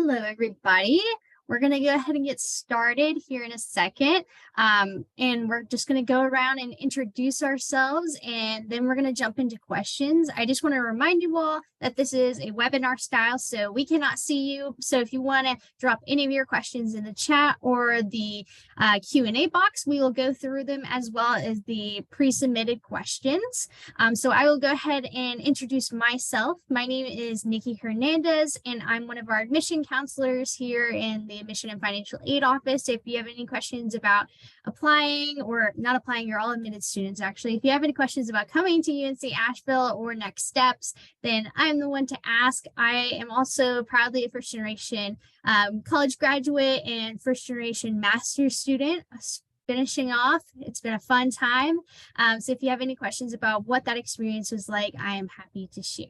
Hello, everybody. We're going to go ahead and get started here in a second. And we're just going to go around and introduce ourselves, and then we're going to jump into questions. I just want to remind you all that this is a webinar style, so we cannot see you. So if you want to drop any of your questions in the chat or the Q&A box, we will go through them as well as the pre-submitted questions. So I will go ahead and introduce myself. My name is Nikki Hernandez, and I'm one of our admission counselors here in the Admission and Financial Aid Office. If you have any questions about applying or not applying, you're all admitted students actually. If you have any questions about coming to UNC Asheville or next steps, then I'm the one to ask. I am also proudly a first generation college graduate and first generation master's student. Finishing off, it's been a fun time. So if you have any questions about what that experience was like, I am happy to share.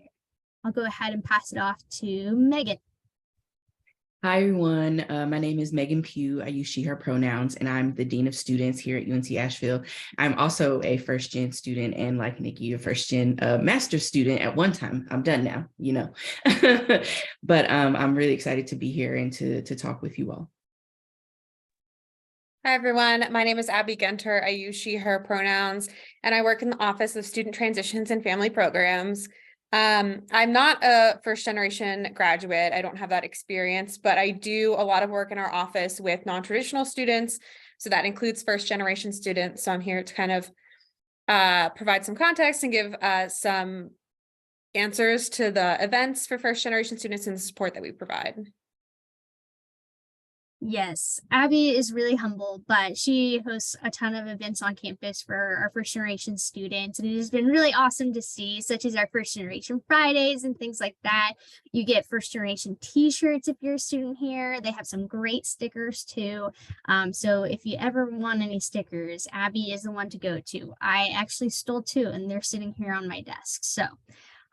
I'll go ahead and pass it off to Megan. Hi, everyone. My name is Megan Pugh. I use she, her pronouns, and I'm the Dean of Students here at UNC Asheville. I'm also a first-gen student and, like Nikki, a first-gen master's student at one time. I'm done now, you know. But I'm really excited to be here and to talk with you all. Hi, everyone. My name is Abby Genter. I use she, her pronouns, and I work in the Office of Student Transitions and Family Programs. I'm not a first generation graduate. I don't have that experience, but I do a lot of work in our office with non-traditional students. So that includes first generation students. So I'm here to kind of provide some context and give some answers to the events for first generation students and the support that we provide. Yes, Abby is really humble, but she hosts a ton of events on campus for our first generation students. And it has been really awesome to see, such as our first generation Fridays and things like that. You get first generation t-shirts if you're a student here. They have some great stickers too. So if you ever want any stickers, Abby is the one to go to. I actually stole two and they're sitting here on my desk. So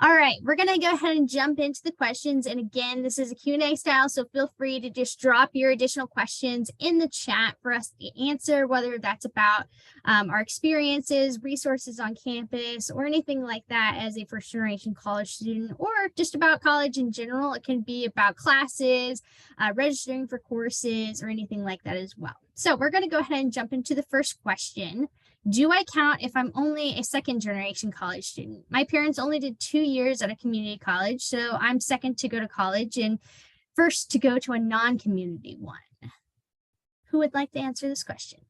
all right, we're going to go ahead and jump into the questions. And again, this is a Q&A style, so feel free to just drop your additional questions in the chat for us to answer, whether that's about our experiences, resources on campus, or anything like that as a first generation college student, or just about college in general. It can be about classes, registering for courses, or anything like that as well. So we're going to go ahead and jump into the first question. Do I count if I'm only a second generation college student? My parents only did 2 years at a community college, so I'm second to go to college and first to go to a non-community one. Who would like to answer this question?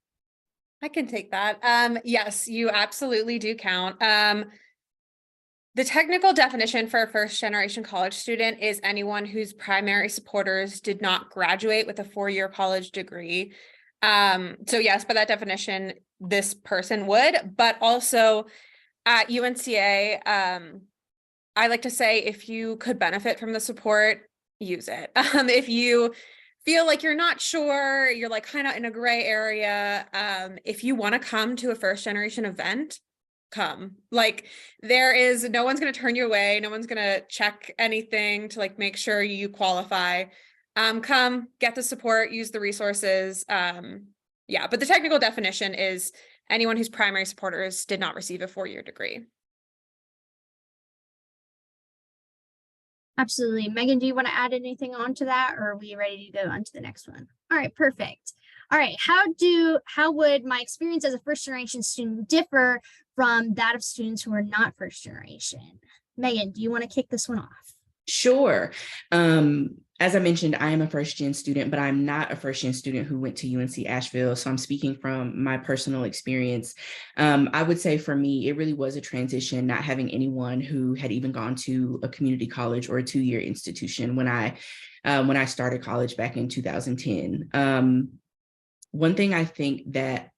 I can take that. Yes, you absolutely do count. The technical definition for a first generation college student is anyone whose primary supporters did not graduate with a 4-year college degree. So yes, by that definition, this person would, but also at UNCA, I like to say if you could benefit from the support, use it. If you feel like you're not sure, you're like kind of in a gray area, if you want to come to a first generation event, come. Like there is no one's going to turn you away. No one's going to check anything to like make sure you qualify. Come get the support, use the resources. Yeah, but the technical definition is anyone whose primary supporters did not receive a 4-year degree. Absolutely. Megan, do you want to add anything on to that, or are we ready to go on to the next one? All right, perfect. All right, how would my experience as a first generation student differ from that of students who are not first generation? Megan, do you want to kick this one off? Sure. As I mentioned, I am a first-gen student, but I'm not a first-gen student who went to UNC Asheville. So I'm speaking from my personal experience. I would say for me, it really was a transition, not having anyone who had even gone to a community college or a 2-year institution when I started college back in 2010. One thing I think that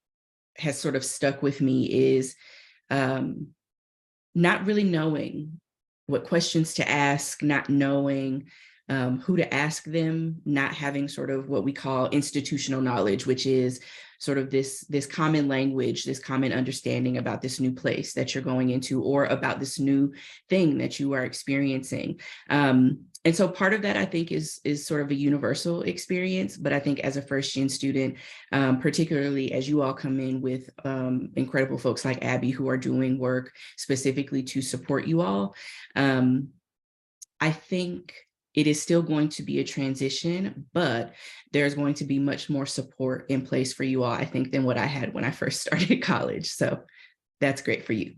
has sort of stuck with me is not really knowing what questions to ask, not knowing who to ask them, not having sort of what we call institutional knowledge, which is sort of this common language, this common understanding about this new place that you're going into or about this new thing that you are experiencing. And so part of that, I think, is sort of a universal experience. But I think as a first-gen student, particularly as you all come in with incredible folks like Abby who are doing work specifically to support you all, I think it is still going to be a transition, but there's going to be much more support in place for you all, I think, than what I had when I first started college. So that's great for you.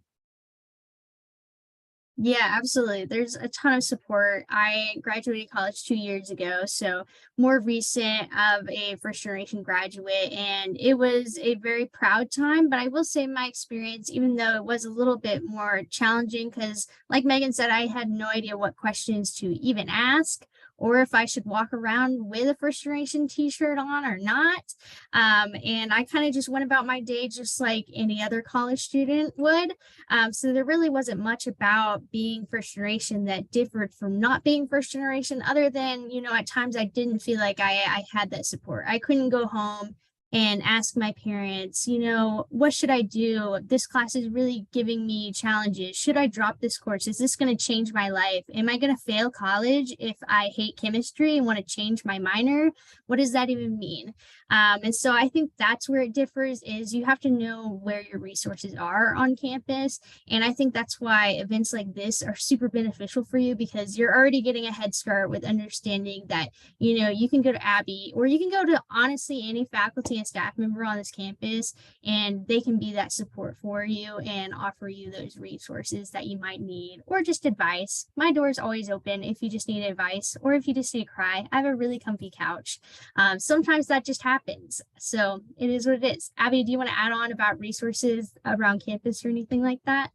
Yeah, absolutely. There's a ton of support. I graduated college 2 years ago, so more recent of a first generation graduate, and it was a very proud time. But I will say my experience, even though it was a little bit more challenging, because like Megan said, I had no idea what questions to even ask or if I should walk around with a first generation t-shirt on or not. And I kind of just went about my day just like any other college student would. So there really wasn't much about being first generation that differed from not being first generation, other than, at times I didn't feel like I had that support. I couldn't go home and ask my parents, what should I do? This class is really giving me challenges. Should I drop this course? Is this going to change my life? Am I going to fail college if I hate chemistry and want to change my minor? What does that even mean? And so I think that's where it differs, is you have to know where your resources are on campus. And I think that's why events like this are super beneficial for you, because you're already getting a head start with understanding that, you can go to Abby, or you can go to honestly any faculty and staff member on this campus, and they can be that support for you and offer you those resources that you might need, or just advice. My door is always open if you just need advice, or if you just need to cry. I have a really comfy couch. Sometimes that just happens. So it is what it is. Abby, do you want to add on about resources around campus or anything like that?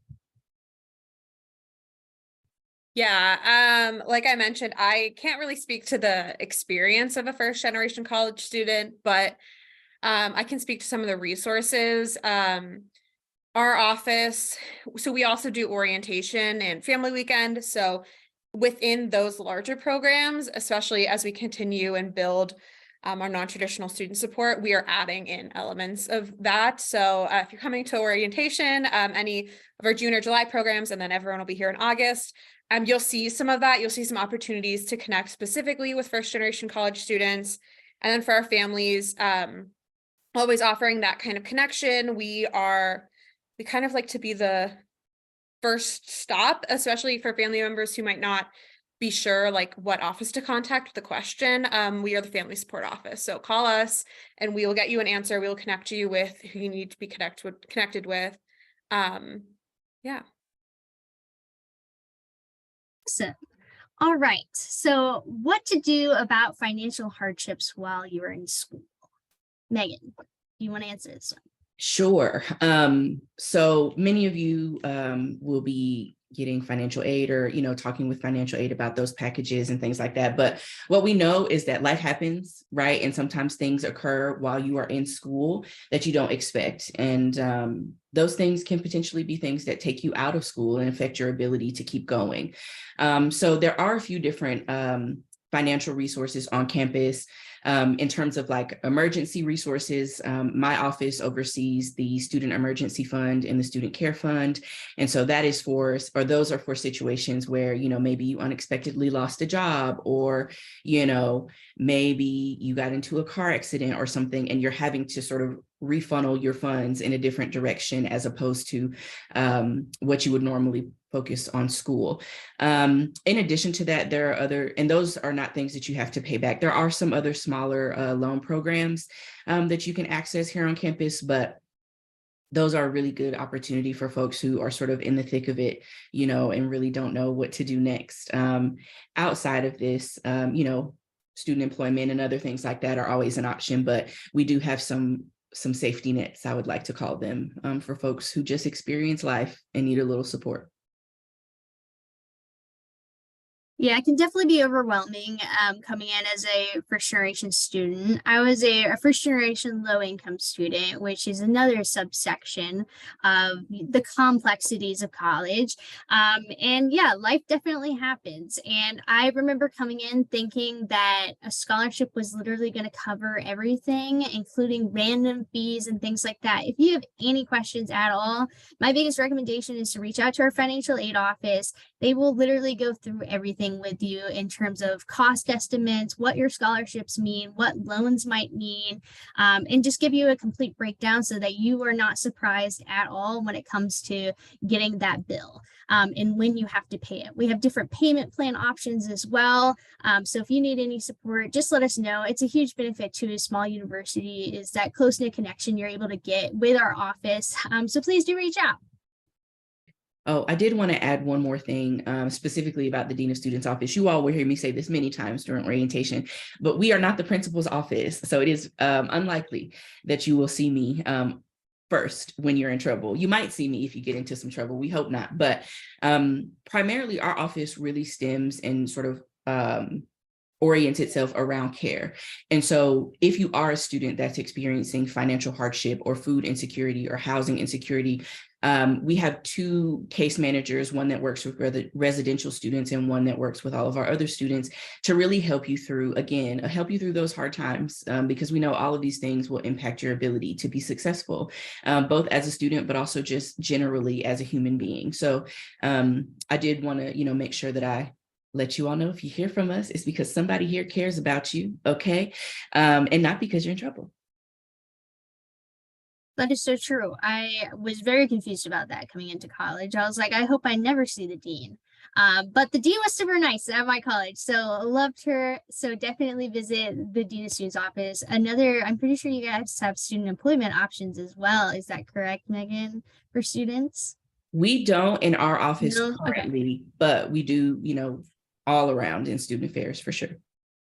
Yeah, like I mentioned, I can't really speak to the experience of a first generation college student, but I can speak to some of the resources. Our office, so we also do orientation and family weekend. So within those larger programs, especially as we continue and build our non-traditional student support, we are adding in elements of that. So if you're coming to orientation, any of our June or July programs, and then everyone will be here in August, you'll see some of that. You'll see some opportunities to connect specifically with first generation college students. And then for our families, always offering that kind of connection. We kind of like to be the first stop, especially for family members who might not be sure like what office to contact with the question. We are the family support office. So call us and we will get you an answer. We will connect you with who you need to be connected with. Yeah. Awesome. All right. So what to do about financial hardships while you're in school? Megan, do you want to answer this one? Sure. So many of you will be getting financial aid, or, talking with financial aid about those packages and things like that. But what we know is that life happens, right? And sometimes things occur while you are in school that you don't expect. And those things can potentially be things that take you out of school and affect your ability to keep going. So there are a few different financial resources on campus. In terms of like emergency resources, my office oversees the Student Emergency Fund and the Student Care Fund. And so that is those are for situations where, maybe you unexpectedly lost a job, or, maybe you got into a car accident or something, and you're having to sort of refunnel your funds in a different direction as opposed to what you would normally focus on school. In addition to that, there are and those are not things that you have to pay back. There are some other smaller loan programs that you can access here on campus, but those are a really good opportunity for folks who are sort of in the thick of it, and really don't know what to do next. Outside of this, student employment and other things like that are always an option, but we do have some safety nets, I would like to call them, for folks who just experience life and need a little support. Yeah, it can definitely be overwhelming coming in as a first generation student. I was a first generation low income student, which is another subsection of the complexities of college. And yeah, life definitely happens. And I remember coming in thinking that a scholarship was literally going to cover everything, including random fees and things like that. If you have any questions at all, my biggest recommendation is to reach out to our financial aid office. They will literally go through everything with you in terms of cost estimates, what your scholarships mean, what loans might mean, and just give you a complete breakdown so that you are not surprised at all when it comes to getting that bill. and when you have to pay it. We have different payment plan options as well. So if you need any support, just let us know. It's a huge benefit to a small university is that close-knit connection you're able to get with our office. So please do reach out. Oh, I did want to add one more thing, specifically about the Dean of Students office. You all will hear me say this many times during orientation, but we are not the principal's office. So it is unlikely that you will see me first when you're in trouble. You might see me if you get into some trouble. We hope not. But primarily our office really stems and sort of orients itself around care. And so if you are a student that's experiencing financial hardship or food insecurity or housing insecurity, we have two case managers, one that works with residential students and one that works with all of our other students to really help you through, again, help you through those hard times, because we know all of these things will impact your ability to be successful, both as a student, but also just generally as a human being. So I did want to, make sure that I let you all know if you hear from us, it's because somebody here cares about you, okay? And not because you're in trouble. That is so true. I was very confused about that coming into college. I was like, I hope I never see the dean. But the dean was super nice at my college, so loved her. So definitely visit the dean of students office. I'm pretty sure you guys have student employment options as well. Is that correct, Megan, for students? We don't in our office No? currently, but we do, all around in student affairs for sure.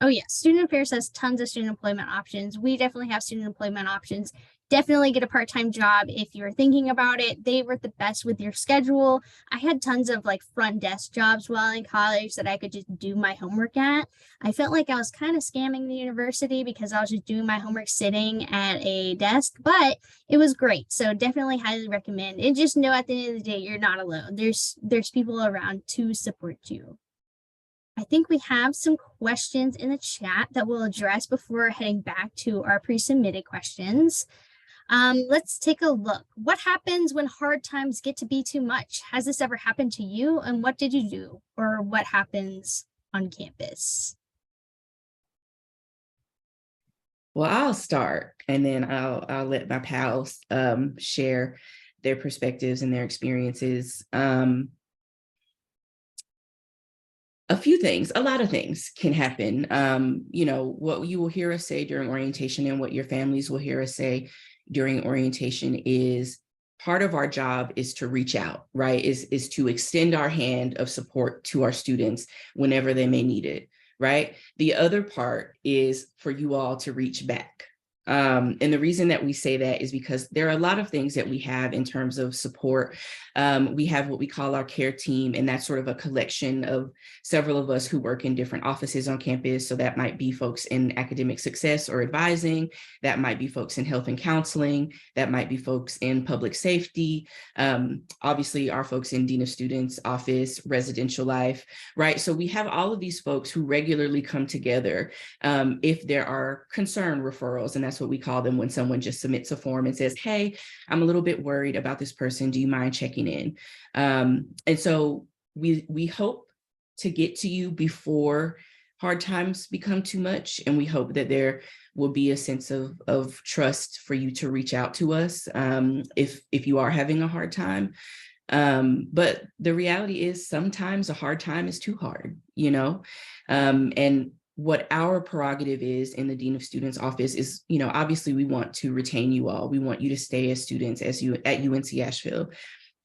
Oh yeah, student affairs has tons of student employment options. We definitely have student employment options. Definitely get a part-time job if you're thinking about it. They work the best with your schedule. I had tons of like front desk jobs while in college that I could just do my homework at. I felt like I was kind of scamming the university because I was just doing my homework sitting at a desk, but it was great. So definitely highly recommend. And just know at the end of the day, you're not alone. There's people around to support you. I think we have some questions in the chat that we'll address before heading back to our pre-submitted questions. Let's take a look. What happens when hard times get to be too much? Has this ever happened to you? And what did you do? Or what happens on campus? Well, I'll start and then I'll let my pals share their perspectives and their experiences. A few things, a lot of things can happen. What you will hear us say during orientation and what your families will hear us say during orientation is part of our job is to reach out, right? Is to extend our hand of support to our students whenever they may need it, right? The other part is for you all to reach back. And the reason that we say that is because there are a lot of things that we have in terms of support. We have what we call our care team, and that's sort of a collection of several of us who work in different offices on campus. So that might be folks in academic success or advising, that might be folks in health and counseling, that might be folks in public safety, obviously our folks in Dean of Students office, residential life, right? So we have all of these folks who regularly come together if there are concern referrals, and that's what we call them when someone just submits a form and says, hey, I'm a little bit worried about this person. Do you mind checking in? And so we hope to get to you before hard times become too much. And we hope that there will be a sense of trust for you to reach out to us if you are having a hard time. But the reality is sometimes a hard time is too hard, and what our prerogative is in the Dean of Students office is, obviously we want to retain you all. We want you to stay as students at UNC Asheville.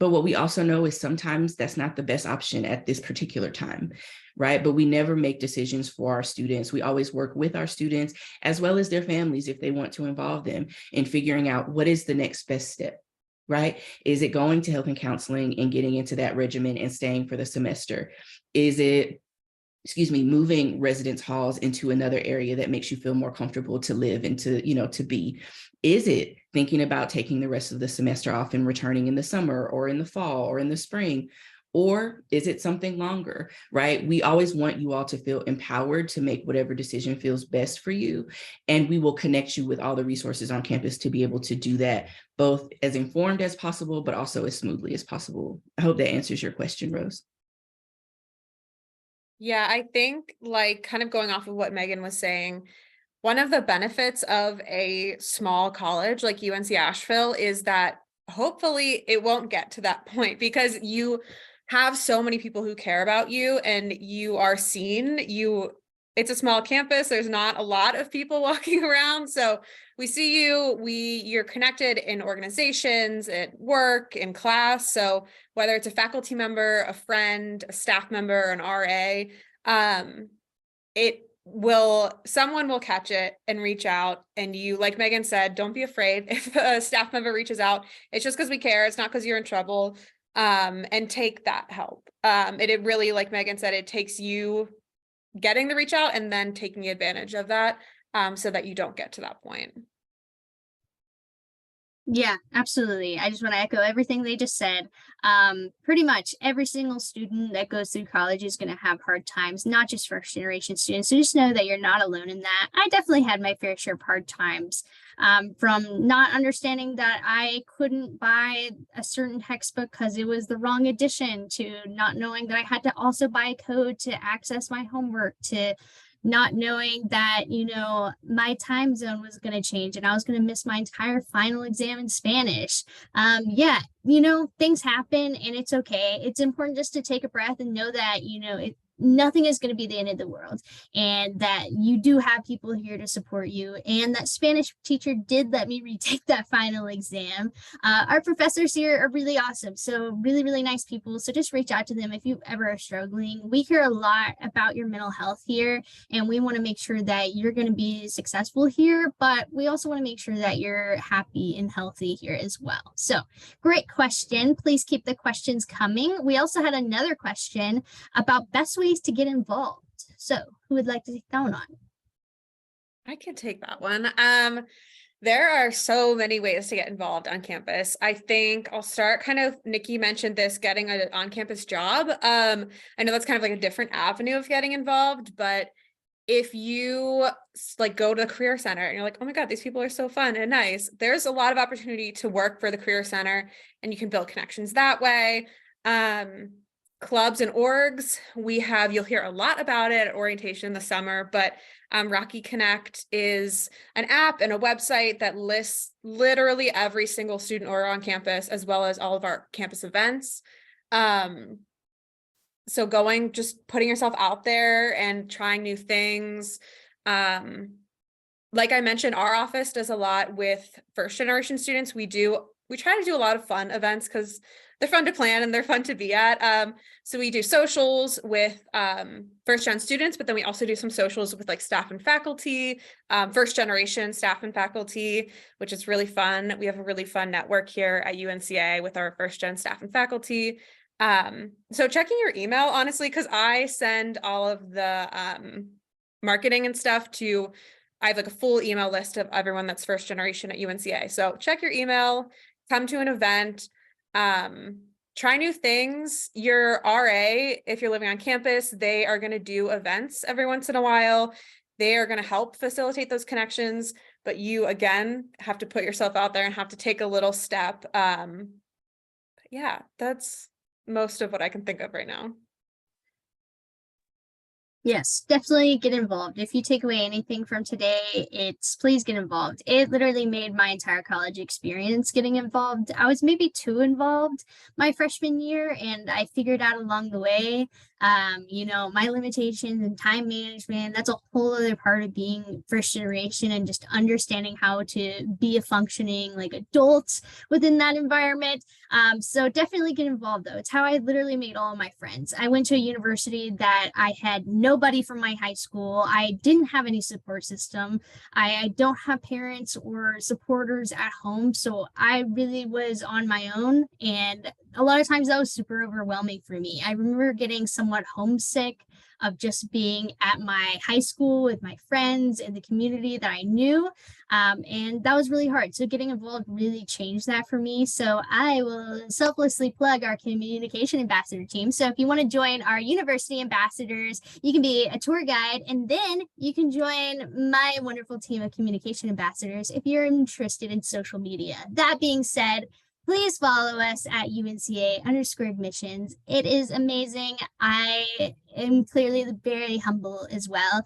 But what we also know is sometimes that's not the best option at this particular time, right? But we never make decisions for our students. We always work with our students as well as their families if they want to involve them in figuring out what is the next best step, right? Is it going to health and counseling and getting into that regimen and staying for the semester? Is it moving residence halls into another area that makes you feel more comfortable to live and to be? Is it thinking about taking the rest of the semester off and returning in the summer or in the fall or in the spring? Or is it something longer, right? We always want you all to feel empowered to make whatever decision feels best for you. And we will connect you with all the resources on campus to be able to do that, both as informed as possible, but also as smoothly as possible. I hope that answers your question, Rose. Yeah, I think kind of going off of what Megan was saying, one of the benefits of a small college like UNC Asheville is that hopefully it won't get to that point because you have so many people who care about you and you are seen. It's a small campus. There's not a lot of people walking around. So we see you, you're connected in organizations, at work, in class. So whether it's a faculty member, a friend, a staff member, an RA, someone will catch it and reach out. And you, like Megan said, don't be afraid if a staff member reaches out. It's just because we care. It's not because you're in trouble. And take that help. It really, like Megan said, it takes you getting the reach out and then taking advantage of that, so that you don't get to that point. Yeah, absolutely. I just want to echo everything they just said. Pretty much every single student that goes through college is going to have hard times, not just first generation students. So just know that you're not alone in that. I definitely had my fair share of hard times, from not understanding that I couldn't buy a certain textbook because it was the wrong edition, to not knowing that I had to also buy a code to access my homework, to not knowing that, my time zone was going to change and I was going to miss my entire final exam in Spanish. Yeah, things happen and it's okay. It's important just to take a breath and know that, nothing is going to be the end of the world, and that you do have people here to support you. And that Spanish teacher did let me retake that final exam. Our professors here are really awesome. So really, really nice people. So just reach out to them if you ever are struggling. We hear a lot about your mental health here, and we want to make sure that you're going to be successful here, but we also want to make sure that you're happy and healthy here as well. So great question. Please keep the questions coming. We also had another question about best ways to get involved. So who would like to take that one on? I can take that one. There are so many ways to get involved on campus. I think I'll start Nikki mentioned this, getting an on-campus job. I know that's kind of like a different avenue of getting involved, but if you go to the Career Center and you're like, oh my God, these people are so fun and nice, there's a lot of opportunity to work for the Career Center and you can build connections that way. Clubs and orgs, you'll hear a lot about it at orientation in the summer, but Rocky Connect is an app and a website that lists literally every single student org on campus, as well as all of our campus events. So just putting yourself out there and trying new things. Like I mentioned, our office does a lot with first generation students. We try to do a lot of fun events because they're fun to plan and they're fun to be at. So we do socials with first gen students, but then we also do some socials with staff and faculty, first generation staff and faculty, which is really fun. We have a really fun network here at UNCA with our first gen staff and faculty. So checking your email, honestly, because I send all of the marketing and stuff I have a full email list of everyone that's first generation at UNCA. So check your email, come to an event, try new things. Your RA, if you're living on campus, they are going to do events every once in a while. They are going to help facilitate those connections, but you, again, have to put yourself out there and have to take a little step. Yeah, that's most of what I can think of right now. Yes, definitely get involved. If you take away anything from today, it's please get involved. It literally made my entire college experience getting involved. I was maybe too involved my freshman year, and I figured out along the way, my limitations and time management. That's a whole other part of being first generation and just understanding how to be a functioning adult within that environment. So definitely get involved though. It's how I literally made all of my friends. I went to a university that I had nobody from my high school. I didn't have any support system. I don't have parents or supporters at home. So I really was on my own. And a lot of times that was super overwhelming for me. I remember getting somewhat homesick of just being at my high school with my friends and the community that I knew. And that was really hard. So getting involved really changed that for me. So I will selflessly plug our communication ambassador team. So if you want to join our university ambassadors, you can be a tour guide, and then you can join my wonderful team of communication ambassadors if you're interested in social media. That being said, please follow us at UNCA_admissions. It is amazing. I and clearly very humble as well.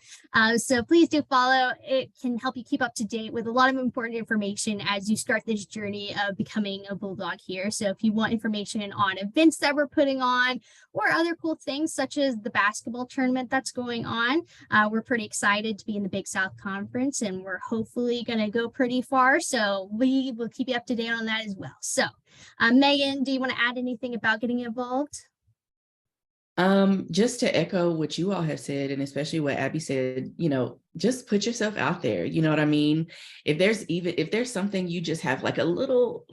So please do follow. It can help you keep up to date with a lot of important information as you start this journey of becoming a Bulldog here. So if you want information on events that we're putting on or other cool things such as the basketball tournament that's going on, we're pretty excited to be in the Big South Conference, and we're hopefully going to go pretty far. So we will keep you up to date on that as well. So Megan, do you want to add anything about getting involved? Just to echo what you all have said, and especially what Abby said, just put yourself out there. You know what I mean? If there's something you just have like a little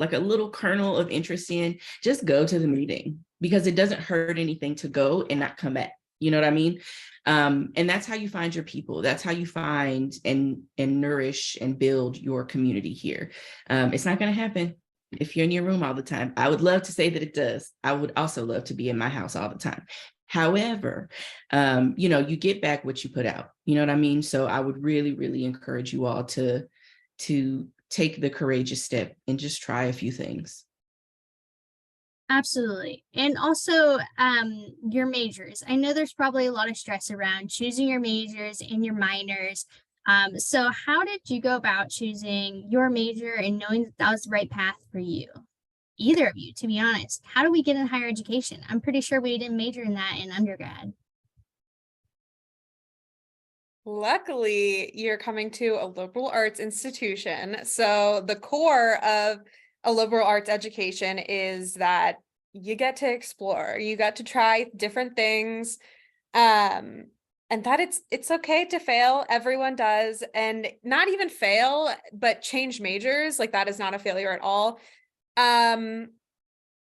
kernel of interest in, just go to the meeting, because it doesn't hurt anything to go and not come back. You know what I mean? And that's how you find your people. That's how you find and nourish and build your community here. It's not going to happen if you're in your room all the time. I would love to say that it does. I would also love to be in my house all the time. However, you get back what you put out. You know what I mean? So I would really, really encourage you all to take the courageous step and just try a few things. Absolutely. And also your majors. I know there's probably a lot of stress around choosing your majors and your minors. So how did you go about choosing your major and knowing that was the right path for you? Either of you, to be honest. How do we get in higher education? I'm pretty sure we didn't major in that in undergrad. Luckily, you're coming to a liberal arts institution. So the core of a liberal arts education is that you get to explore, you got to try different things. And that it's okay to fail. Everyone does. And not even fail, but change majors. Like, that is not a failure at all. I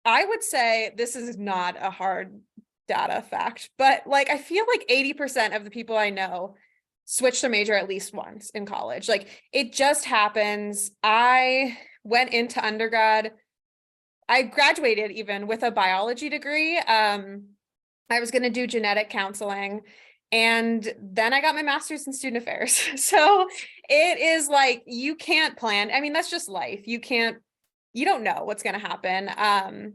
would say this is not a hard data fact, but like, I feel like 80% of the people I know switch their major at least once in college. Like, it just happens. I went into undergrad. I graduated even with a biology degree. I was going to do genetic counseling, and then I got my master's in student affairs. So it is like, you can't plan. I mean, that's just life. You don't know what's going to happen.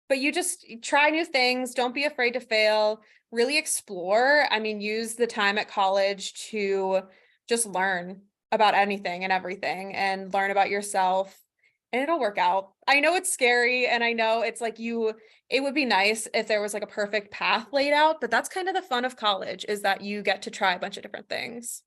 But you just try new things. Don't be afraid to fail. Really explore. I mean, use the time at college to just learn about anything and everything, and learn about yourself, and it'll work out. I know it's scary, and I know it's like it would be nice if there was like a perfect path laid out, but that's kind of the fun of college, is that you get to try a bunch of different things.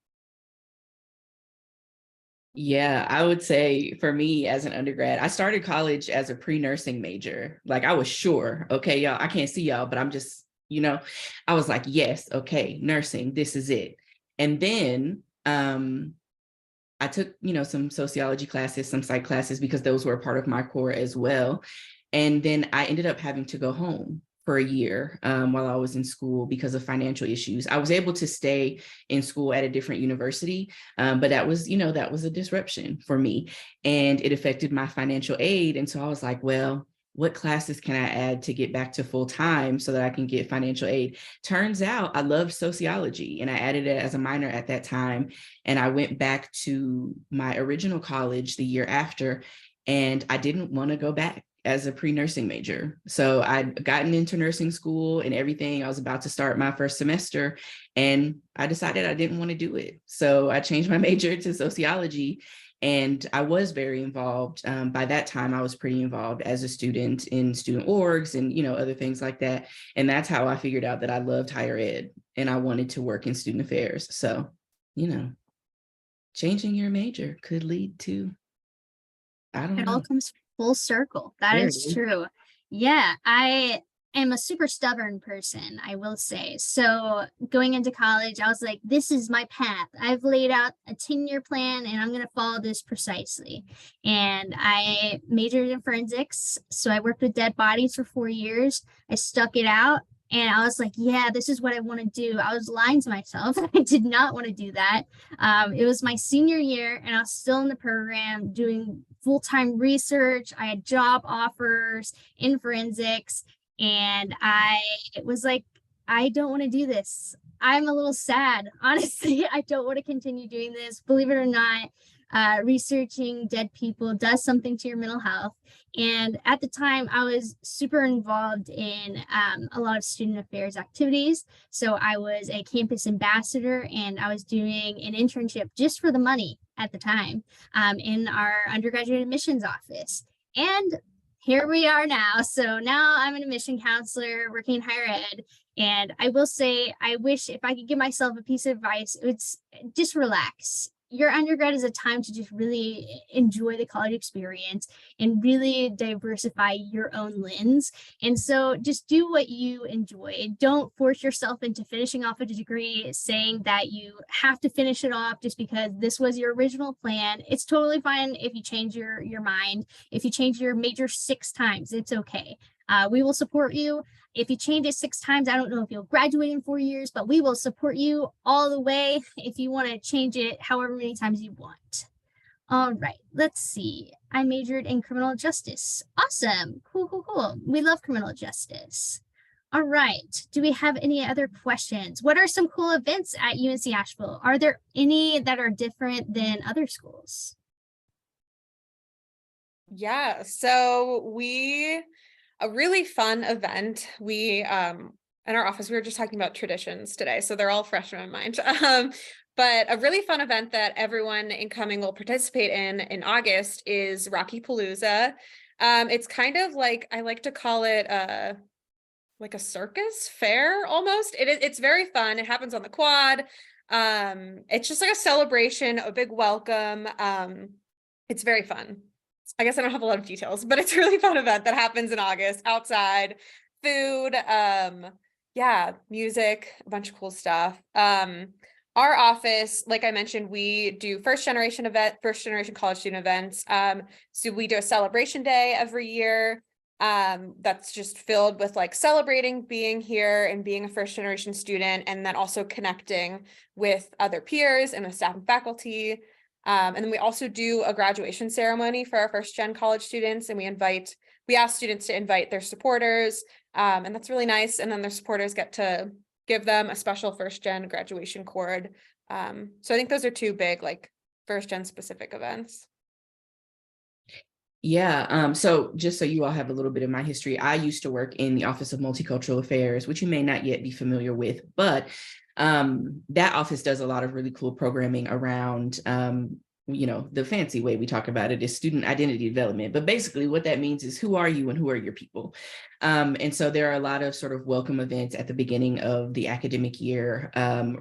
Yeah, I would say for me as an undergrad, I started college as a pre-nursing major. Like, I was sure, okay, y'all, I can't see y'all, but I'm just, I was like, yes, okay, nursing, this is it. And then I took, some sociology classes, some psych classes, because those were a part of my core as well. And then I ended up having to go home for a year while I was in school because of financial issues. I was able to stay in school at a different university, but that was a disruption for me, and it affected my financial aid. And so I was like, well, what classes can I add to get back to full time so that I can get financial aid? Turns out I loved sociology, and I added it as a minor at that time. And I went back to my original college the year after, and I didn't want to go back as a pre-nursing major. So I'd gotten into nursing school and everything. I was about to start my first semester, and I decided I didn't want to do it. So I changed my major to sociology, and I was very involved. By that time, I was pretty involved as a student in student orgs and, other things like that. And that's how I figured out that I loved higher ed and I wanted to work in student affairs. So, changing your major could lead to, I don't know. It all comes full circle. That is true. Yeah, I am a super stubborn person, I will say. So going into college, I was like, this is my path. I've laid out a 10-year plan, and I'm going to follow this precisely. And I majored in forensics. So I worked with dead bodies for 4 years. I stuck it out. And I was like, yeah, this is what I want to do. I was lying to myself. I did not want to do that. It was my senior year, and I was still in the program doing full-time research. I had job offers in forensics, and I was like, I don't want to do this. I'm a little sad. Honestly, I don't want to continue doing this. Believe it or not, researching dead people does something to your mental health. And at the time, I was super involved in a lot of student affairs activities. So I was a campus ambassador, and I was doing an internship just for the money at the time in our undergraduate admissions office. And here we are now. So now I'm an admission counselor working in higher ed. And I will say, I wish if I could give myself a piece of advice, it's just relax. Your undergrad is a time to just really enjoy the college experience and really diversify your own lens. And so just do what you enjoy. Don't force yourself into finishing off a degree saying that you have to finish it off just because this was your original plan. It's totally fine if you change your mind. If you change your major 6 times, it's okay. We will support you. If you change it 6 times, I don't know if you'll graduate in 4 years, but we will support you all the way if you want to change it however many times you want. All right, let's see. I majored in criminal justice. Awesome. Cool. We love criminal justice. All right. Do we have any other questions? What are some cool events at UNC Asheville? Are there any that are different than other schools? Yeah, so a really fun event. We in our office, we were just talking about traditions today, so they're all fresh in my mind. But a really fun event that everyone incoming will participate in August is Rocky Palooza. It's kind of like, I like to call it like a circus fair almost. It's very fun. It happens on the quad. It's just like a celebration, a big welcome. It's very fun. I guess I don't have a lot of details, but it's a really fun event that happens in August, outside, food, yeah, music, a bunch of cool stuff. Our office, like I mentioned, we do first generation college student events. So we do a celebration day every year. That's just filled with like celebrating being here and being a first generation student, and then also connecting with other peers and with staff and faculty. And then we also do a graduation ceremony for our first gen college students, and we ask students to invite their supporters, and that's really nice. And then their supporters get to give them a special first gen graduation cord. So I think those are 2 big like first gen specific events. Yeah. So just so you all have a little bit of my history, I used to work in the Office of Multicultural Affairs, which you may not yet be familiar with, but that office does a lot of really cool programming around, the fancy way we talk about it is student identity development. But basically what that means is, who are you and who are your people? And so there are a lot of sort of welcome events at the beginning of the academic year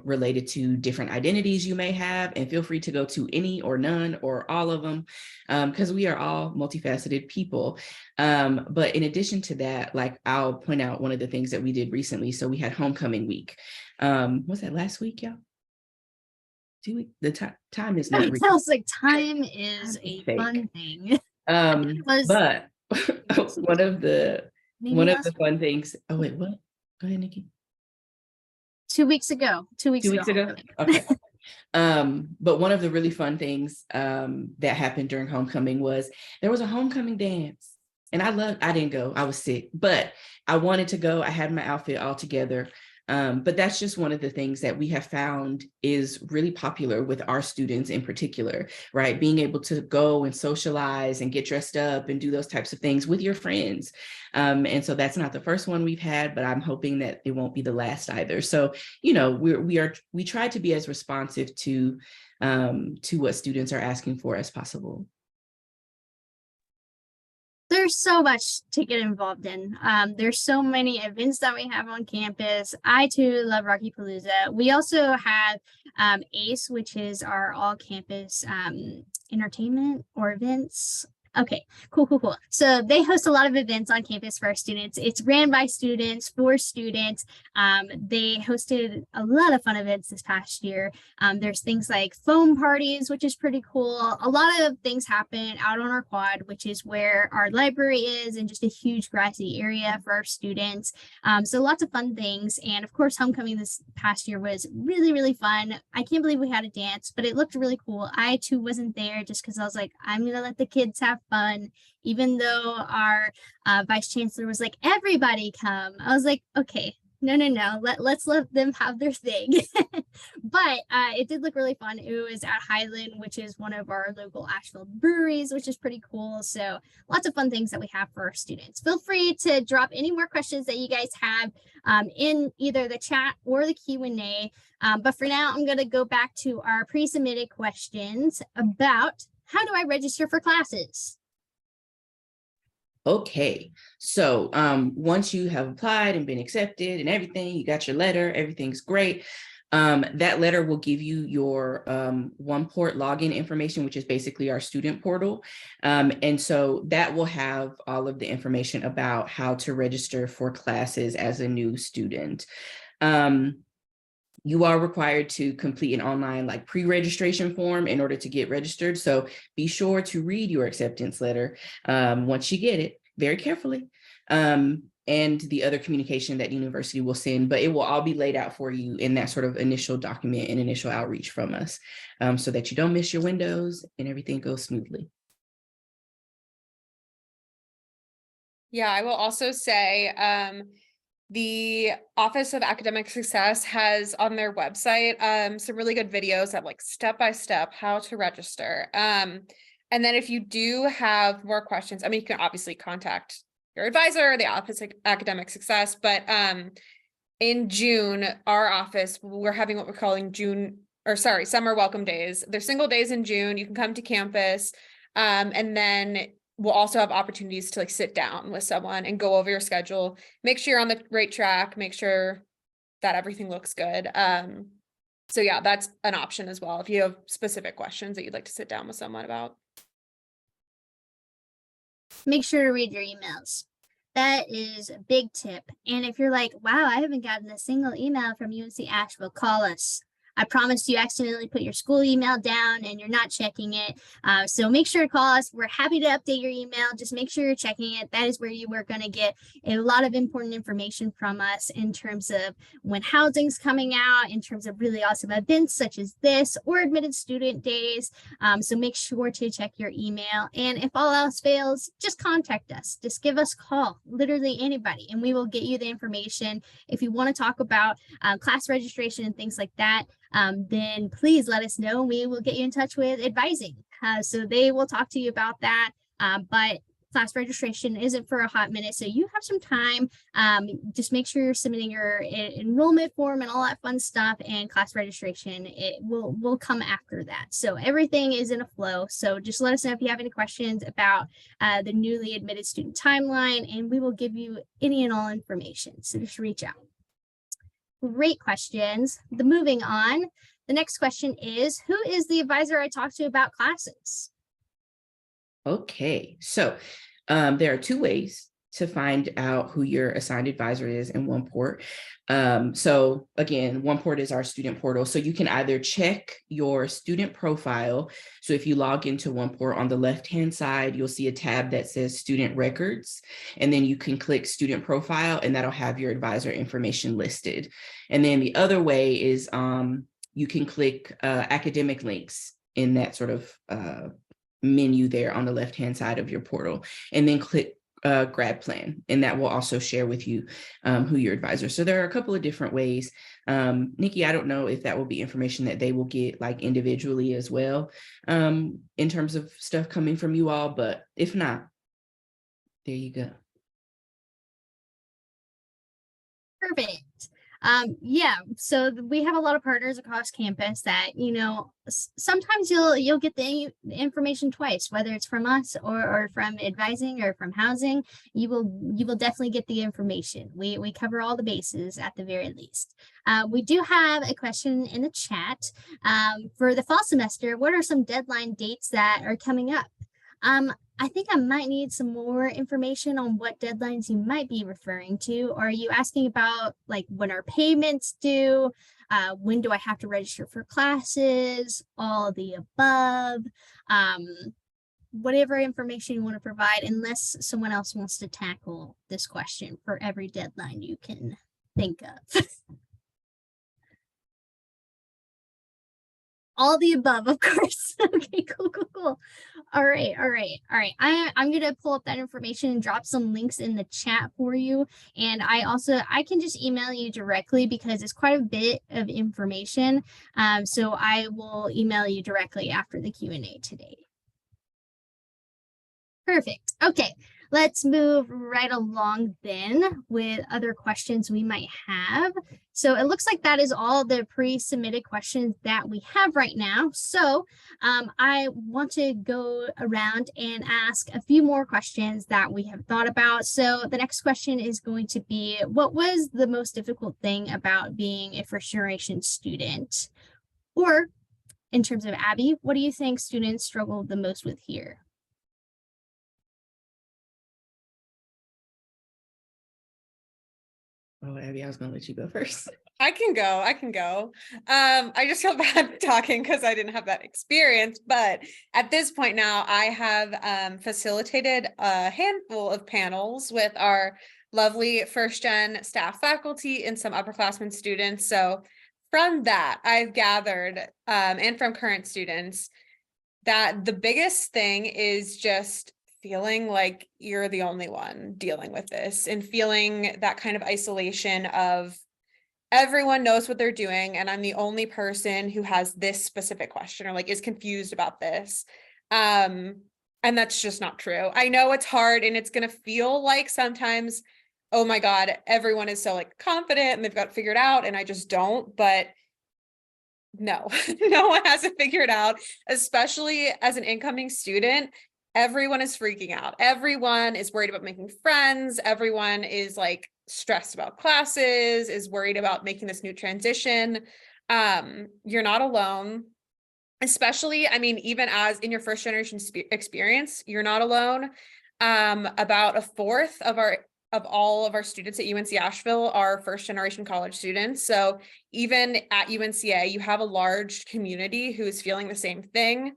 related to different identities you may have. And feel free to go to any or none or all of them, because we are all multifaceted people. But in addition to that, like, I'll point out one of the things that we did recently. So we had homecoming week. Was that last week, y'all? The time is not. It sounds like time is a fun thing. But one of the fun things. Oh wait, what? Go ahead, Nikki. 2 weeks ago. 2 weeks ago. Okay. But one of the really fun things that happened during homecoming was there was a homecoming dance. And I didn't go, I was sick, but I wanted to go. I had my outfit all together. But that's just one of the things that we have found is really popular with our students in particular, right? Being able to go and socialize and get dressed up and do those types of things with your friends. And so that's not the first one we've had, but I'm hoping that it won't be the last either. So, we try to be as responsive to what students are asking for as possible. There's so much to get involved in. There's so many events that we have on campus. I too love Rocky Palooza. We also have ACE, which is our all campus entertainment or events. Okay, cool. So they host a lot of events on campus for our students. It's ran by students for students. They hosted a lot of fun events this past year. There's things like foam parties, which is pretty cool. A lot of things happen out on our quad, which is where our library is, and just a huge grassy area for our students. So lots of fun things. And of course, homecoming this past year was really, really fun. I can't believe we had a dance, but it looked really cool. I too wasn't there just because I was like, I'm going to let the kids have fun, even though our vice chancellor was like, everybody come. I was like, okay, No. Let's let them have their thing. But it did look really fun. It was at Highland, which is one of our local Asheville breweries, which is pretty cool. So lots of fun things that we have for our students. Feel free to drop any more questions that you guys have in either the chat or the Q&A. But for now, I'm going to go back to our pre-submitted questions about how do I register for classes? Okay, so once you have applied and been accepted and everything, you got your letter, everything's great. That letter will give you your OnePort login information, which is basically our student portal. And so that will have all of the information about how to register for classes as a new student. You are required to complete an online like pre-registration form in order to get registered. So be sure to read your acceptance letter once you get it very carefully. And the other communication that the university will send, but it will all be laid out for you in that sort of initial document and initial outreach from us, so that you don't miss your windows and everything goes smoothly. Yeah, I will also say the Office of Academic Success has on their website some really good videos that like step-by-step how to register. And then if you do have more questions, I mean, you can obviously contact your advisor, the Office of Academic Success, but in June, our office, we're having what we're calling summer welcome days. They're single days in June. You can come to campus, and then we'll also have opportunities to like sit down with someone and go over your schedule, make sure you're on the right track, make sure that everything looks good. So yeah, that's an option as well if you have specific questions that you'd like to sit down with someone about. Make sure to read your emails. That is a big tip. And if you're like, wow, I haven't gotten a single email from UNC Asheville, call us. I promised you accidentally put your school email down and you're not checking it. So make sure to call us. We're happy to update your email. Just make sure you're checking it. That is where you are going to get a lot of important information from us in terms of when housing's coming out, in terms of really awesome events such as this or admitted student days. So make sure to check your email. And if all else fails, just contact us. Just give us a call, literally anybody, and we will get you the information. If you want to talk about class registration and things like that, then please let us know. We will get you in touch with advising. So they will talk to you about that. But class registration isn't for a hot minute, so you have some time. Just make sure you're submitting your enrollment form and all that fun stuff, and class registration, it will come after that. So everything is in a flow. So just let us know if you have any questions about the newly admitted student timeline, and we will give you any and all information. So just reach out. Great questions. Moving on, the next question is, who is the advisor I talked to about classes? Okay, so there are two ways to find out who your assigned advisor is in OnePort. So again, OnePort is our student portal. So you can either check your student profile. So if you log into OnePort, on the left-hand side, you'll see a tab that says student records, and then you can click student profile and that'll have your advisor information listed. And then the other way is you can click academic links in that sort of menu there on the left-hand side of your portal, and then click grad plan, and that will also share with you who your advisor. So there are a couple of different ways. Nikki, I don't know if that will be information that they will get like individually as well in terms of stuff coming from you all, but if not, there you go. Perfect. Yeah, so we have a lot of partners across campus that, you know, sometimes you'll get the information twice, whether it's from us or from advising or from housing. You will definitely get the information. We cover all the bases at the very least. We do have a question in the chat. For the fall semester, what are some deadline dates that are coming up? I think I might need some more information on what deadlines you might be referring to. Are you asking about like when are payments due? When do I have to register for classes? All of the above. Whatever information you want to provide, unless someone else wants to tackle this question for every deadline you can think of. All the above, of course. Okay, cool. All right. I'm gonna pull up that information and drop some links in the chat for you. And I can just email you directly because it's quite a bit of information. So I will email you directly after the Q&A today. Perfect. Okay, let's move right along then with other questions we might have. So it looks like that is all the pre-submitted questions that we have right now. So I want to go around and ask a few more questions that we have thought about. So the next question is going to be, what was the most difficult thing about being a first generation student? Or in terms of Abby, what do you think students struggled the most with here? Oh, Abby, I was going to let you go first. I can go. I just feel bad talking because I didn't have that experience, but at this point now I have facilitated a handful of panels with our lovely first gen staff faculty and some upperclassmen students. So from that, I've gathered, and from current students, that the biggest thing is just feeling like you're the only one dealing with this and feeling that kind of isolation of everyone knows what they're doing and I'm the only person who has this specific question or like is confused about this. And that's just not true. I know it's hard and it's going to feel like sometimes, oh my God, everyone is so like confident and they've got it figured out and I just don't, but no, no one has it figured out, especially as an incoming student. Everyone is freaking out. Everyone is worried about making friends. Everyone is like stressed about classes, is worried about making this new transition. You're not alone, especially, I mean, even as in your first generation experience, you're not alone. About a fourth of all of our students at UNC Asheville are first generation college students. So even at UNCA, you have a large community who is feeling the same thing.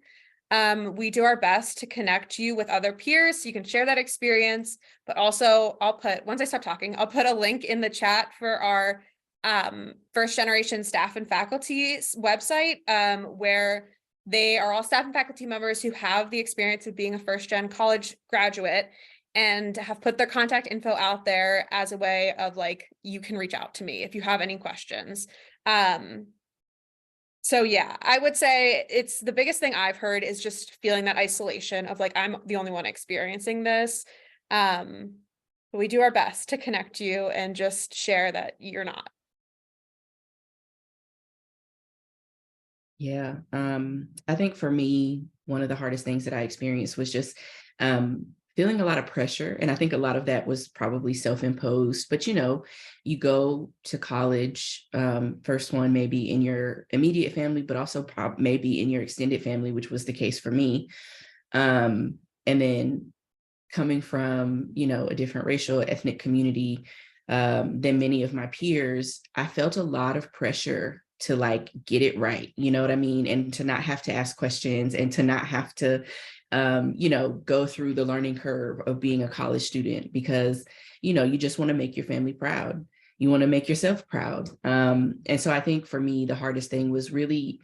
We do our best to connect you with other peers so you can share that experience, but also once I stop talking, I'll put a link in the chat for our first generation staff and faculty website, where they are all staff and faculty members who have the experience of being a first gen college graduate and have put their contact info out there as a way of like, you can reach out to me if you have any questions. So yeah, I would say it's the biggest thing I've heard is just feeling that isolation of like, I'm the only one experiencing this. But we do our best to connect you and just share that you're not. Yeah. I think for me, one of the hardest things that I experienced was just feeling a lot of pressure. And I think a lot of that was probably self-imposed, but you go to college, first one maybe in your immediate family, but also maybe in your extended family, which was the case for me. And then coming from, a different racial, ethnic community than many of my peers, I felt a lot of pressure to like get it right, you know what I mean? And to not have to ask questions and to not have to go through the learning curve of being a college student because, you just want to make your family proud. You want to make yourself proud. And so I think for me, the hardest thing was really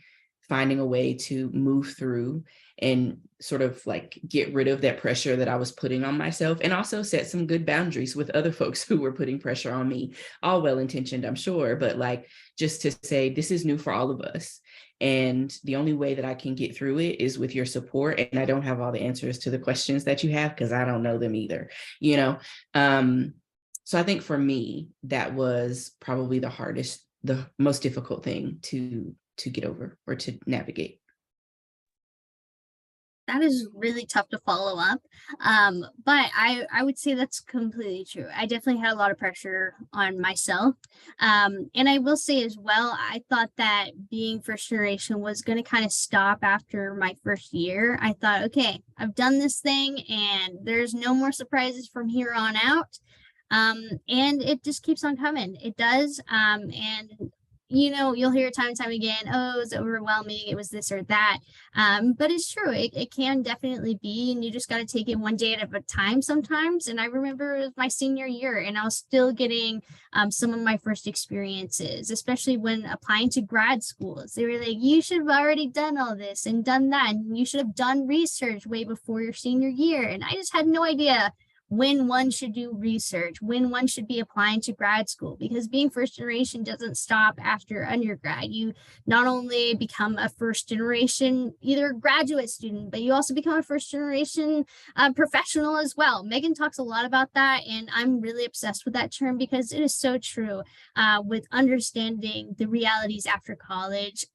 finding a way to move through and sort of like get rid of that pressure that I was putting on myself and also set some good boundaries with other folks who were putting pressure on me, all well-intentioned, I'm sure, but like just to say, this is new for all of us. And the only way that I can get through it is with your support. And I don't have all the answers to the questions that you have because I don't know them either, So I think for me, that was probably the most difficult thing to get over or to navigate. That is really tough to follow up. But I would say that's completely true. I definitely had a lot of pressure on myself. And I will say as well, I thought that being first generation was going to kind of stop after my first year. I thought, okay, I've done this thing and there's no more surprises from here on out. And it just keeps on coming. It does. And you'll hear time and time again, oh, it was overwhelming, it was this or that. But it's true, it can definitely be, and you just got to take it one day at a time sometimes. And I remember it was my senior year and I was still getting some of my first experiences, especially when applying to grad schools. They were like, you should have already done all this and done that, and you should have done research way before your senior year. And I just had no idea when one should do research, when one should be applying to grad school, because being first generation doesn't stop after undergrad. You not only become a first generation, either graduate student, but you also become a first generation professional as well. Megan talks a lot about that, and I'm really obsessed with that term because it is so true with understanding the realities after college.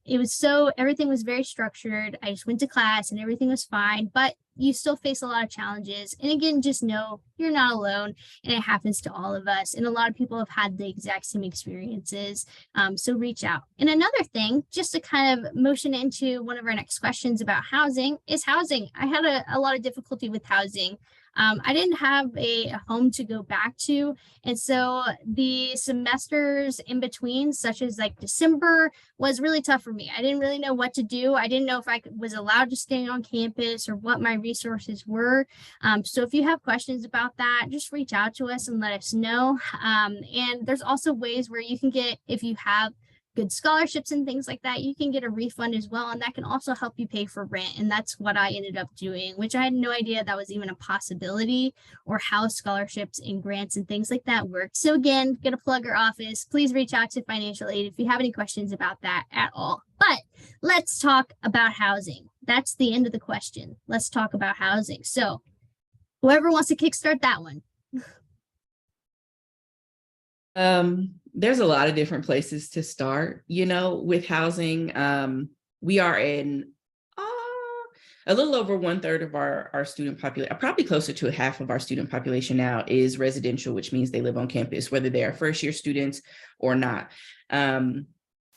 Everything was very structured. I just went to class and everything was fine, but you still face a lot of challenges. And again, just know you're not alone, and it happens to all of us. And a lot of people have had the exact same experiences. So reach out. And another thing, just to kind of motion into one of our next questions about housing, is housing. I had a lot of difficulty with housing. I didn't have a home to go back to. And so the semesters in between, such as like December, was really tough for me. I didn't really know what to do. I didn't know if I was allowed to stay on campus or what my resources were. So if you have questions about that, just reach out to us and let us know. And there's also ways where you can get, if you have good scholarships and things like that, you can get a refund as well, and that can also help you pay for rent. And that's what I ended up doing, which I had no idea that was even a possibility, or how scholarships and grants and things like that work. So again, gonna plug our office. Please reach out to financial aid if you have any questions about that at all. But let's talk about housing. That's the end of the question. Let's talk about housing. So whoever wants to kickstart that one. There's a lot of different places to start, with housing. We are in a little over 1/3 of our student population, probably closer to half of our student population now is residential, which means they live on campus, whether they are first year students or not. And,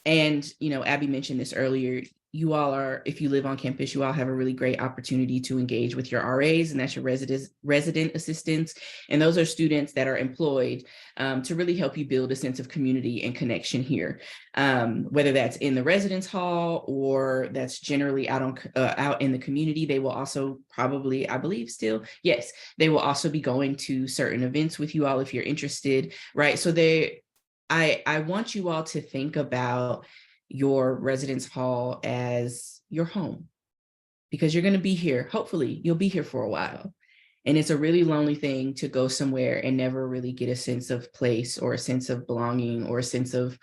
Abby mentioned this earlier. You all are, if you live on campus, you all have a really great opportunity to engage with your RAs, and that's your resident assistants. And those are students that are employed to really help you build a sense of community and connection here, whether that's in the residence hall or that's generally out in the community. They will also probably, I believe still, yes, they will also be going to certain events with you all if you're interested, right? So I want you all to think about your residence hall as your home, because you're going to be here. Hopefully you'll be here for a while. And it's a really lonely thing to go somewhere and never really get a sense of place or a sense of belonging or a sense of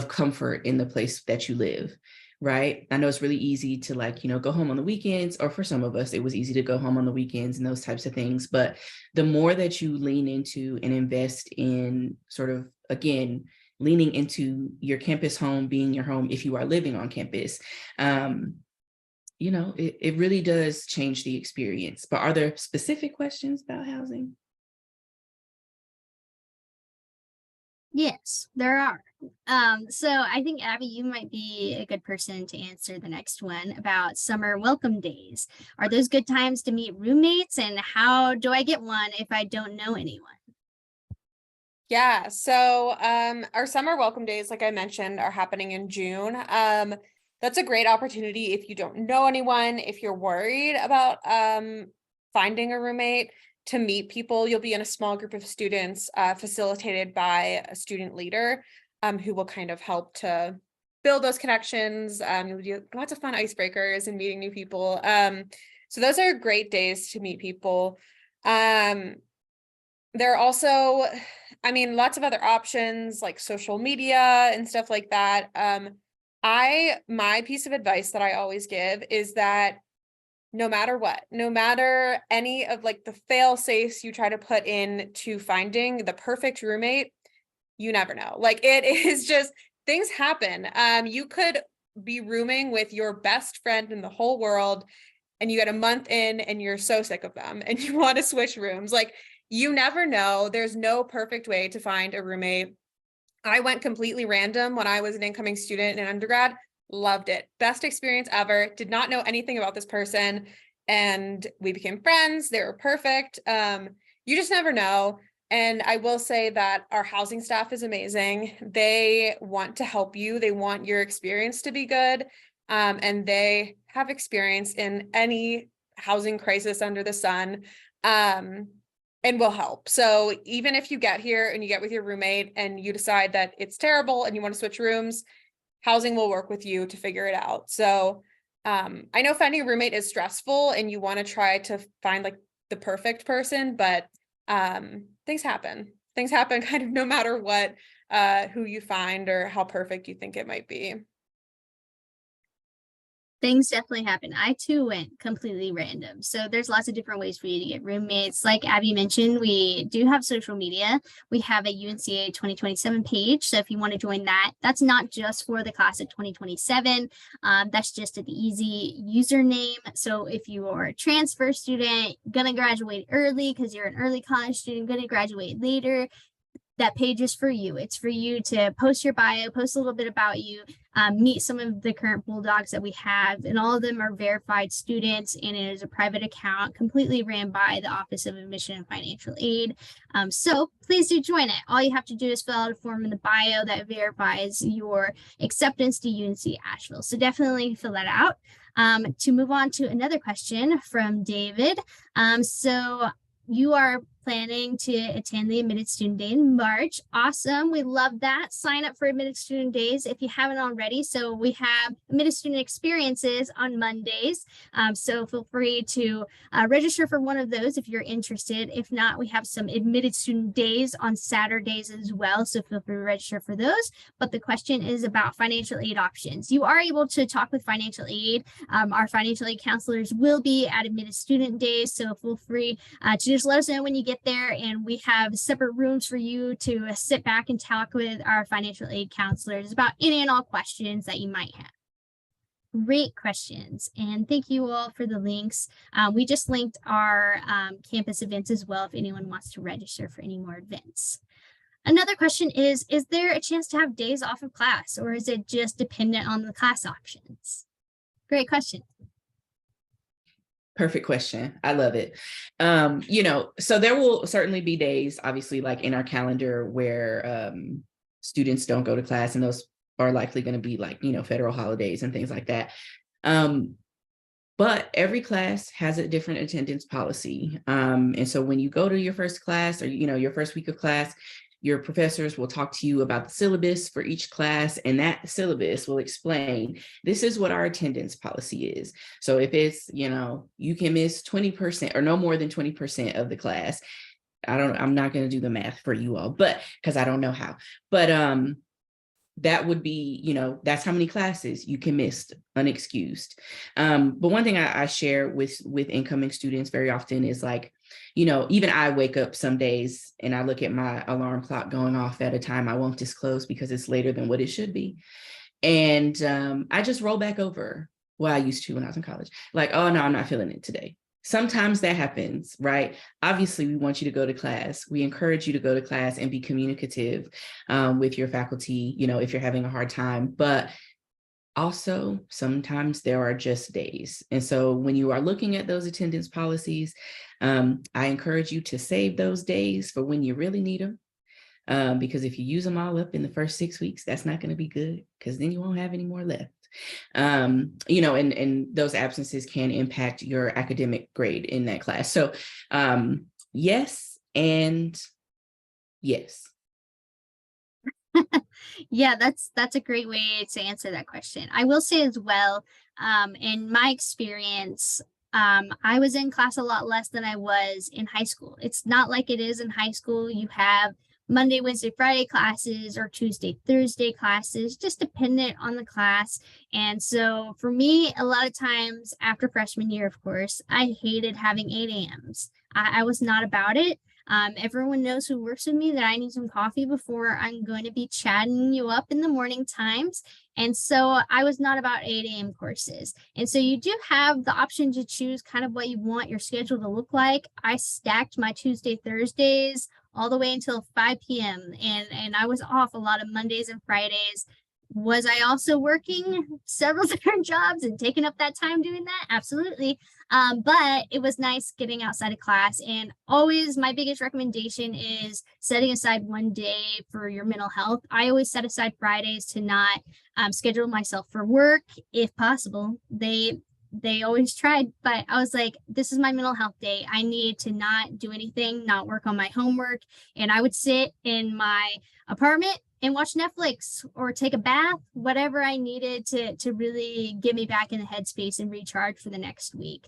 comfort in the place that you live, right? I know it's really easy to go home on the weekends, or for some of us, it was easy to go home on the weekends and those types of things. But the more that you lean into and invest in sort of, again, leaning into your campus home being your home if you are living on campus, it really does change the experience. But are there specific questions about housing? Yes, there are. So I think, Abby, you might be a good person to answer the next one about summer welcome days. Are those good times to meet roommates, and how do I get one if I don't know anyone? Yeah, so our summer welcome days, like I mentioned, are happening in June. That's a great opportunity if you don't know anyone, if you're worried about finding a roommate, to meet people. You'll be in a small group of students facilitated by a student leader who will kind of help to build those connections. You'll do lots of fun icebreakers and meeting new people. So those are great days to meet people. There are also, lots of other options like social media and stuff like that. My piece of advice that I always give is that no matter what, no matter any of the fail safes you try to put in to finding the perfect roommate, you never know. It is just, things happen. You could be rooming with your best friend in the whole world, and you get a month in and you're so sick of them and you want to switch rooms. You never know. There's no perfect way to find a roommate. I went completely random when I was an incoming student in undergrad. Loved it. Best experience ever. Did not know anything about this person, and we became friends. They were perfect. You just never know. And I will say that our housing staff is amazing. They want to help you. They want your experience to be good. And they have experience in any housing crisis under the sun, and will help. So even if you get here and you get with your roommate and you decide that it's terrible and you want to switch rooms, housing will work with you to figure it out. So I know finding a roommate is stressful and you want to try to find like the perfect person, but things happen kind of no matter what, who you find or how perfect you think it might be. Things definitely happen. I too went completely random. So there's lots of different ways for you to get roommates. Like Abby mentioned, we do have social media. We have a UNCA 2027 page. So if you want to join that, that's not just for the class of 2027. That's just an easy username. So if you are a transfer student, gonna graduate early because you're an early college student, gonna graduate later, that page is for you. It's for you to post your bio, post a little bit about you, meet some of the current Bulldogs that we have, and all of them are verified students, and it is a private account completely ran by the Office of Admission and Financial Aid. So please do join it. All you have to do is fill out a form in the bio that verifies your acceptance to UNC Asheville. So definitely fill that out. To move on to another question from David. So you are planning to attend the Admitted Student Day in March. Awesome. We love that. Sign up for Admitted Student Days if you haven't already. So we have Admitted Student Experiences on Mondays. So feel free to register for one of those if you're interested. If not, we have some Admitted Student Days on Saturdays as well. So feel free to register for those. But the question is about financial aid options. You are able to talk with financial aid. Our financial aid counselors will be at Admitted Student Days. So feel free to just let us know when you get there, and we have separate rooms for you to sit back and talk with our financial aid counselors about any and all questions that you might have. Great questions, and thank you all for the links. We just linked our campus events as well if anyone wants to register for any more events. Another question is there a chance to have days off of class, or is it just dependent on the class options? Great question. Perfect question. I love it. So there will certainly be days, obviously, like in our calendar where students don't go to class, and those are likely going to be like, federal holidays and things like that. But every class has a different attendance policy. And so when you go to your first class or, your first week of class, your professors will talk to you about the syllabus for each class, and that syllabus will explain, this is what our attendance policy is. So if it's, you can miss 20% or no more than 20% of the class. I'm not going to do the math for you all, but because I don't know how, but that would be, that's how many classes you can miss unexcused. But one thing I share with incoming students very often is like, even I wake up some days and I look at my alarm clock going off at a time I won't disclose because it's later than what it should be. And I just roll back over what I used to when I was in college. Like, oh no, I'm not feeling it today. Sometimes that happens, right? Obviously, we want you to go to class. We encourage you to go to class and be communicative with your faculty, if you're having a hard time. But also, sometimes there are just days. And so when you are looking at those attendance policies, I encourage you to save those days for when you really need them. Because if you use them all up in the first 6 weeks, that's not going to be good, because then you won't have any more left. And those absences can impact your academic grade in that class. So yes, and yes. Yeah, that's a great way to answer that question. I will say as well, in my experience, I was in class a lot less than I was in high school. It's not like it is in high school. You have Monday, Wednesday, Friday classes or Tuesday, Thursday classes, just dependent on the class. And so for me, a lot of times after freshman year, of course, I hated having 8 a.m.s. I was not about it. Everyone knows who works with me that I need some coffee before I'm going to be chatting you up in the morning times. And so I was not about 8 a.m. courses. And so you do have the option to choose kind of what you want your schedule to look like. I stacked my Tuesday, Thursdays all the way until 5 p.m. And I was off a lot of Mondays and Fridays. Was I also working several different jobs and taking up that time doing that? Absolutely. But it was nice getting outside of class. And always my biggest recommendation is setting aside one day for your mental health. I always set aside Fridays to not schedule myself for work if possible. They always tried, but I was like, this is my mental health day. I need to not do anything, not work on my homework. And I would sit in my apartment and watch Netflix or take a bath, whatever I needed to really get me back in the headspace and recharge for the next week.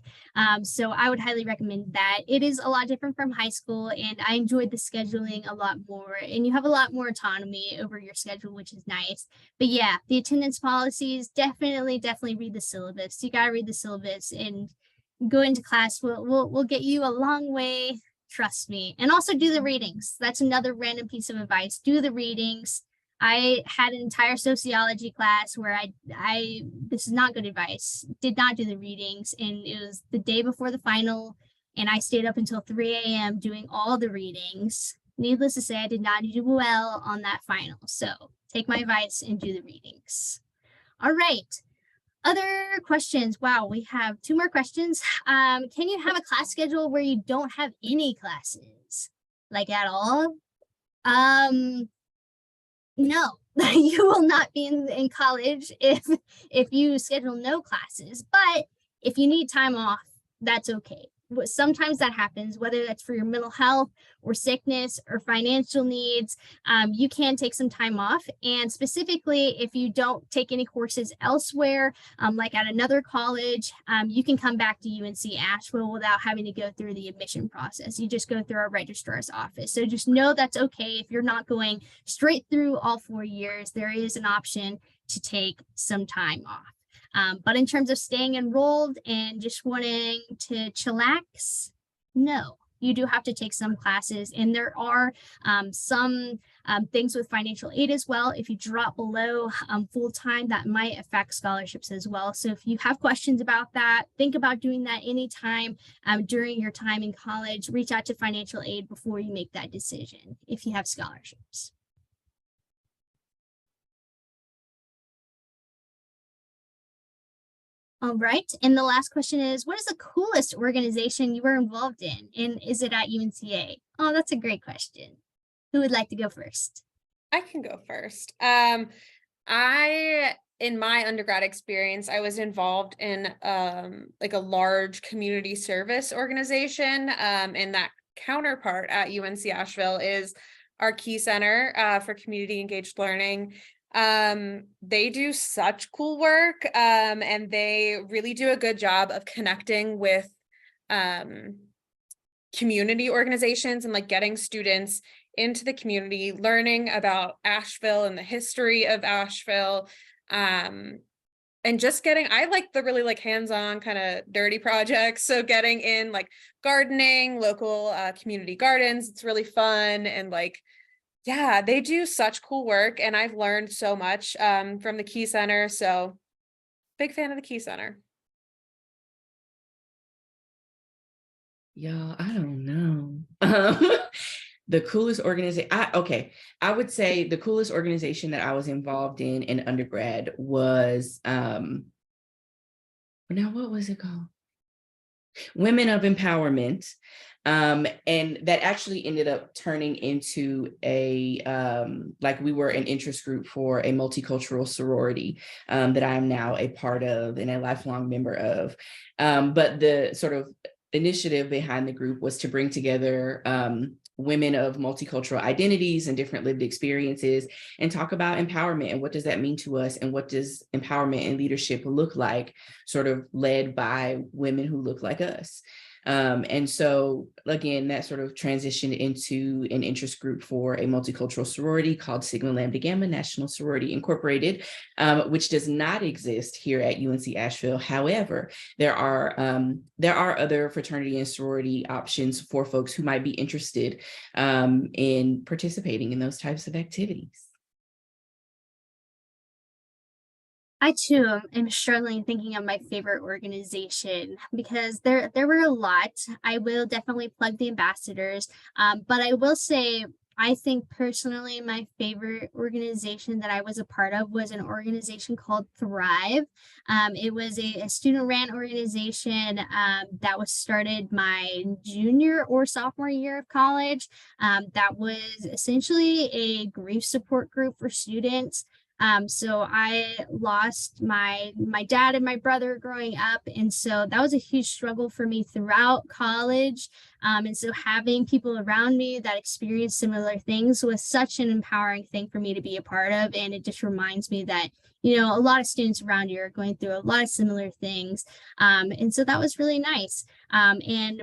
So I would highly recommend that. It is a lot different from high school, and I enjoyed the scheduling a lot more. And you have a lot more autonomy over your schedule, which is nice. But yeah, the attendance policies, definitely read the syllabus. You gotta read the syllabus, and go into class will get you a long way. Trust me. And also do the readings. That's another random piece of advice. Do the readings. I had an entire sociology class where I this is not good advice, did not do the readings. And it was the day before the final, and I stayed up until 3 a.m. doing all the readings. Needless to say, I did not do well on that final. So take my advice and do the readings. All right. Other questions. Wow, we have 2 more questions. Can you have a class schedule where you don't have any classes, like at all? No, you will not be in college if you schedule no classes. But if you need time off, that's okay. Sometimes that happens, whether that's for your mental health or sickness or financial needs. You can take some time off. And specifically, if you don't take any courses elsewhere, like at another college, you can come back to UNC Asheville without having to go through the admission process. You just go through our registrar's office. So just know that's okay. If you're not going straight through all 4 years, there is an option to take some time off. But in terms of staying enrolled and just wanting to chillax, no, you do have to take some classes. And there are some things with financial aid as well. If you drop below full time, that might affect scholarships as well. So if you have questions about that, think about doing that anytime during your time in college. Reach out to financial aid before you make that decision if you have scholarships. All right. And the last question is, what is the coolest organization you were involved in? And is it at UNCA? Oh, that's a great question. Who would like to go first? I can go first. In my undergrad experience, I was involved in like a large community service organization. And that counterpart at UNC Asheville is our Key Center for Community Engaged Learning. They do such cool work, and they really do a good job of connecting with community organizations and like getting students into the community, learning about Asheville and the history of Asheville, and just I like the really like hands-on kind of dirty projects. So getting in like gardening, local community gardens, it's really fun. And like, yeah, they do such cool work, and I've learned so much from the Key Center. So big fan of the Key Center. Y'all, I don't know. The coolest organization, I would say the coolest organization that I was involved in undergrad was, now what was it called? Women of Empowerment. And that actually ended up turning into a, like we were an interest group for a multicultural sorority that I am now a part of and a lifelong member of. But the sort of initiative behind the group was to bring together women of multicultural identities and different lived experiences and talk about empowerment and what does that mean to us and what does empowerment and leadership look like, sort of led by women who look like us. And so again, that sort of transitioned into an interest group for a multicultural sorority called Sigma Lambda Gamma National Sorority Incorporated, which does not exist here at UNC Asheville. However, there are other fraternity and sorority options for folks who might be interested in participating in those types of activities. I too am struggling thinking of my favorite organization because there were a lot. I will definitely plug the ambassadors, but I will say I think personally, my favorite organization that I was a part of was an organization called Thrive. It was a student-ran organization that was started my junior or sophomore year of college. That was essentially a grief support group for students. So I lost my dad and my brother growing up, and so that was a huge struggle for me throughout college. And so having people around me that experience similar things was such an empowering thing for me to be a part of. And it just reminds me that, a lot of students around you are going through a lot of similar things. And so that was really nice. And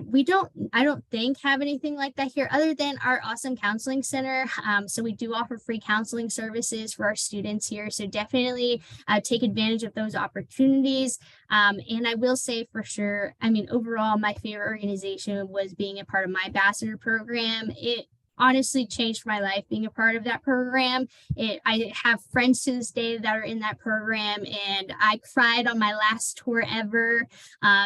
I don't think have anything like that here other than our awesome counseling center. So we do offer free counseling services for our students here. So definitely take advantage of those opportunities. And I will say for sure, overall, my favorite organization was being a part of my ambassador program. It honestly changed my life being a part of that program. I have friends to this day that are in that program, and I cried on my last tour ever.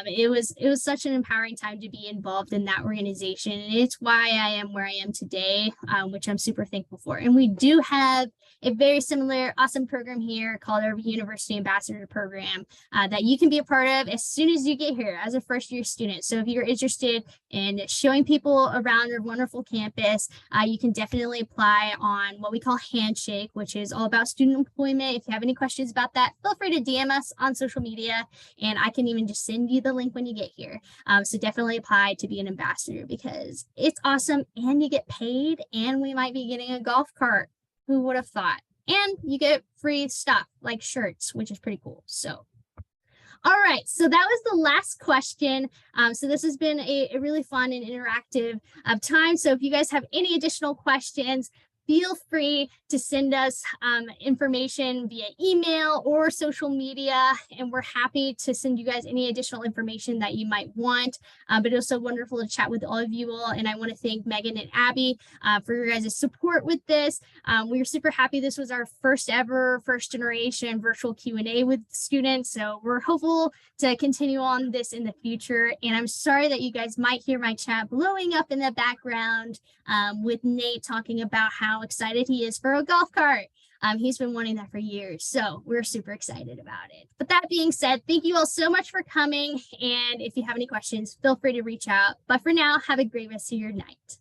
It was such an empowering time to be involved in that organization, and it's why I am where I am today, which I'm super thankful for. And we do have a very similar awesome program here called our University Ambassador Program that you can be a part of as soon as you get here as a first year student. So if you're interested in showing people around our wonderful campus, you can definitely apply on what we call Handshake, which is all about student employment. If you have any questions about that, feel free to DM us on social media, and I can even just send you the link when you get here. So definitely apply to be an ambassador because it's awesome, and you get paid, and we might be getting a golf cart. Who would have thought? And you get free stuff like shirts, which is pretty cool. So all right, so that was the last question. So this has been a really fun and interactive time. So if you guys have any additional questions, feel free to send us information via email or social media, and we're happy to send you guys any additional information that you might want. But it was so wonderful to chat with all of you all, and I want to thank Megan and Abby for your guys' support with this. We were super happy. This was our first ever first generation virtual Q&A with students, so we're hopeful to continue on this in the future. And I'm sorry that you guys might hear my chat blowing up in the background with Nate talking about how excited he is for a golf cart. He's been wanting that for years, so we're super excited about it. But that being said, thank you all so much for coming, and if you have any questions, feel free to reach out. But for now, have a great rest of your night.